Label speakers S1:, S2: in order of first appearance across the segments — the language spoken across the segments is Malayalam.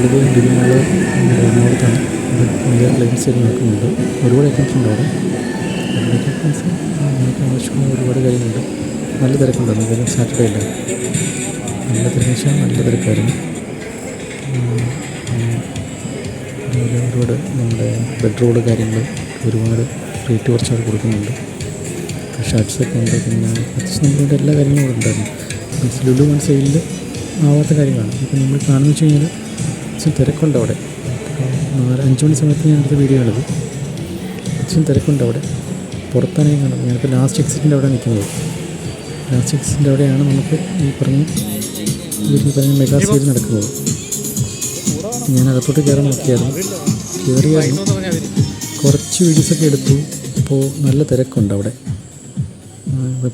S1: ഉള്ളത് ലുലുമാൾ എറണാകുളത്താണ്. ഇത് വലിയ ലൈഫ് സ്റ്റൈൽ നോക്കുന്നുണ്ട്. ഒരുപാട് ഐറ്റംസ് ഉണ്ട് അവിടെ. ഒരുപാട് ഐറ്റംസ് നമുക്ക് ആവശ്യമായ ഒരുപാട് കാര്യങ്ങളുണ്ട്. നല്ല തിരക്കുണ്ടായിരുന്നു. എന്തായാലും സാറ്റർഡേ അല്ലേ, നല്ല തിരക്കെന്ന് വെച്ചാൽ നല്ല തിരക്കായിരുന്നു. അതുപോലെ ഒരുപാട് നമ്മുടെ ബെഡ്റോള് കാര്യങ്ങൾ ഒരുപാട് റേറ്റ് കുറച്ച് അവർ കൊടുക്കുന്നുണ്ട്. ഷർട്ട്സൊക്കെ ഉണ്ട്. പിന്നെ അത്യാവശ്യം നമ്മളുടെ എല്ലാ കാര്യങ്ങളും ഇവിടെ ഉണ്ടായിരുന്നു. മീൻസ് ലുലു മാൾ സെയിലിൽ ആവാത്ത കാര്യങ്ങളാണ്. ഇപ്പം നമ്മൾ കാണുന്നത് വെച്ച് കഴിഞ്ഞാൽ അത്യാവശ്യം തിരക്കുണ്ട് അവിടെ. 4-5 മണി സമയത്ത് ഞാൻ എടുത്ത വീഡിയോ ആണിത്. അത്യാവശ്യം തിരക്കുണ്ട് അവിടെ. പുറത്താണ് ഞാൻ കാണുന്നത്. ഞാനിപ്പോൾ ലാസ്റ്റ് എക്സിറ്റിൻ്റെ അവിടെ നിൽക്കുന്നത്. ലാസ്റ്റ് എക്സിറ്റിൻ്റെ അവിടെയാണ് നമുക്ക് ഈ പറഞ്ഞ മെഗാ സെയിൽ നടക്കുന്നത്. ഞാൻ അകത്തോട്ട് കയറാൻ നോക്കിയായിരുന്നു. കയറിയായിരുന്നു, കുറച്ച് വീഡിയോസൊക്കെ എടുത്തു. അപ്പോൾ നല്ല തിരക്കുണ്ട് അവിടെ.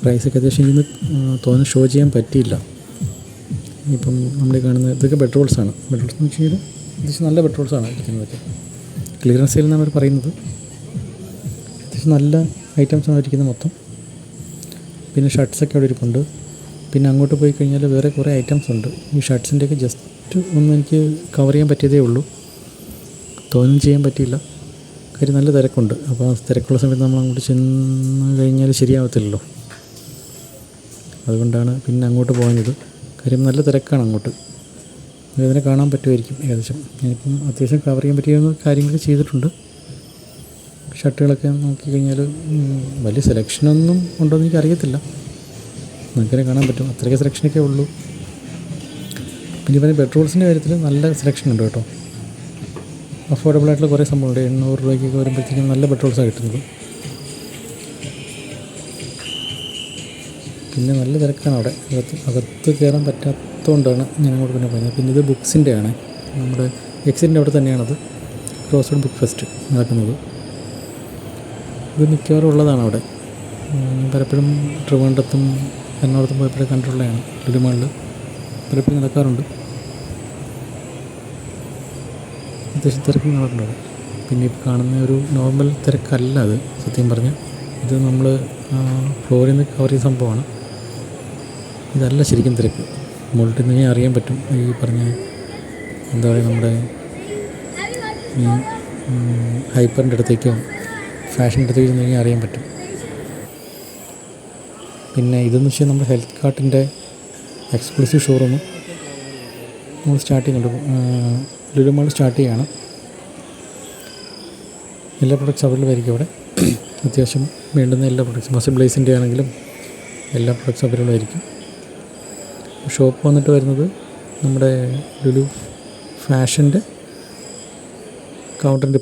S1: പ്രൈസൊക്കെ അത്യാവശ്യം ഇന്ന് തോന്നുന്നു ഷോ ചെയ്യാൻ പറ്റിയില്ല. ഇപ്പം നമ്മൾ കാണുന്നത് ഇതൊക്കെ ബെഡ്റോൾസാണ്. ബെഡ്റോൾസ് എന്ന് വെച്ച് കഴിഞ്ഞാൽ അത്യാവശ്യം നല്ല ബെഡ്റോൾസാണ് ഇരിക്കുന്നതൊക്കെ. ക്ലിയറൻസ് സെയിൽ എന്നാണ് അവർ പറയുന്നത്. അത്യാവശ്യം നല്ല ഐറ്റംസാണ് ഇരിക്കുന്നത് മൊത്തം. പിന്നെ ഷർട്ട്സൊക്കെ അവിടെ ഇരിപ്പുണ്ട്. പിന്നെ അങ്ങോട്ട് പോയി കഴിഞ്ഞാൽ വേറെ കുറേ ഐറ്റംസ് ഉണ്ട്. ഈ ഷർട്ട്സിൻ്റെയൊക്കെ ജസ്റ്റ് ഒന്നും എനിക്ക് കവർ ചെയ്യാൻ പറ്റിയതേ ഉള്ളൂ. തോന്നും ചെയ്യാൻ പറ്റിയില്ല. കാര്യം നല്ല തിരക്കുണ്ട്. അപ്പോൾ ആ തിരക്കുള്ള സമയത്ത് നമ്മൾ അങ്ങോട്ട് ചെന്ന് കഴിഞ്ഞാൽ ശരിയാവത്തില്ലല്ലോ. അതുകൊണ്ടാണ് പിന്നെ അങ്ങോട്ട് പോകുന്നത്. കാര്യം നല്ല തിരക്കാണ് അങ്ങോട്ട്. ഇതിനെ കാണാൻ പറ്റുമായിരിക്കും ഏകദേശം. ഞാനിപ്പം അത്യാവശ്യം കവർ ചെയ്യാൻ പറ്റിയ കാര്യങ്ങൾ ചെയ്തിട്ടുണ്ട്. ഷർട്ടുകളൊക്കെ നോക്കിക്കഴിഞ്ഞാൽ വലിയ സെലക്ഷനൊന്നും ഉണ്ടോയെന്ന് എനിക്കറിയത്തില്ല. നമുക്കതിനെ കാണാൻ പറ്റും. അത്രയ്ക്ക് സെലക്ഷനൊക്കെ ഉള്ളൂ. പിന്നെ ഇപ്പം ബെഡ്റോൾസിൻ്റെ കാര്യത്തിൽ നല്ല സെലക്ഷൻ ഉണ്ട് കേട്ടോ. അഫോർഡബിളായിട്ടുള്ള കുറേ സംഭവമുണ്ട്. 800 രൂപയ്ക്കൊക്കെ വരുമ്പോഴത്തേക്കും നല്ല പെട്രോൾസാണ് കിട്ടുന്നത്. പിന്നെ നല്ല തിരക്കാണ് അവിടെ. അകത്ത് കയറാൻ പറ്റാത്തതുകൊണ്ടാണ് ഞാൻ അങ്ങോട്ട് പിന്നെ പോയത്. പിന്നെ ഇത് ബുക്സിൻ്റെ ആണ്. നമ്മുടെ എക്സിറ്റിൻ്റെ അവിടെ തന്നെയാണത് ക്രോസ്റോഡ് ബുക്ക് ഫെസ്റ്റ് നടക്കുന്നത്. ഇത് മിക്കവാറും ഉള്ളതാണ് അവിടെ. പലപ്പോഴും ട്രിവാൻഡ്രത്തും എറണാകുളത്തും പോയപ്പോഴേ കണ്ടിട്ടുള്ളതാണ്. ലുലുമാളിൽ പലപ്പോഴും നടക്കാറുണ്ട്. അത്യാവശ്യം തിരക്ക് നടക്കുന്നുണ്ട്. പിന്നെ ഇപ്പോൾ കാണുന്ന ഒരു നോർമൽ തിരക്കല്ല അത്. സത്യം പറഞ്ഞാൽ ഇത് നമ്മൾ ഫ്ലോറിൽ നിന്ന് കവർ ചെയ്ത സംഭവമാണ്. ഇതല്ല ശരിക്കും തിരക്ക്. മുകളിൽ നിന്ന് അറിയാൻ പറ്റും. ഈ പറഞ്ഞ എന്താ പറയുക, നമ്മുടെ ഈ ഹൈപ്പറിൻ്റെ അടുത്തേക്കോ ഫാഷൻ്റെ അടുത്തേക്കോ ചെന്ന് കഴിഞ്ഞാൽ അറിയാൻ പറ്റും. പിന്നെ ഇതെന്ന് വെച്ചാൽ നമ്മുടെ ഹെൽത്ത് കാർട്ടിൻ്റെ എക്സ്ക്ലൂസീവ് ഷോറൂം നമ്മൾ സ്റ്റാർട്ട് ചെയ്യുന്നുണ്ട്. ലുലുമാൾ സ്റ്റാർട്ട് ചെയ്യുകയാണ്. എല്ലാ പ്രൊഡക്ട്സ് അവൈലബിൾ ആയിരിക്കും അവിടെ. അത്യാവശ്യം വേണ്ടുന്ന എല്ലാ പ്രൊഡക്ട്സും മസിൽ ബ്ലേസിൻ്റെ ആണെങ്കിലും എല്ലാ പ്രൊഡക്ട്സും അവൈലബിൾ ആയിരിക്കും. ഷോപ്പ് വന്നിട്ട് വരുന്നത് നമ്മുടെ ലുലു ഫാഷൻ്റെ കൗണ്ടറിൻ്റെ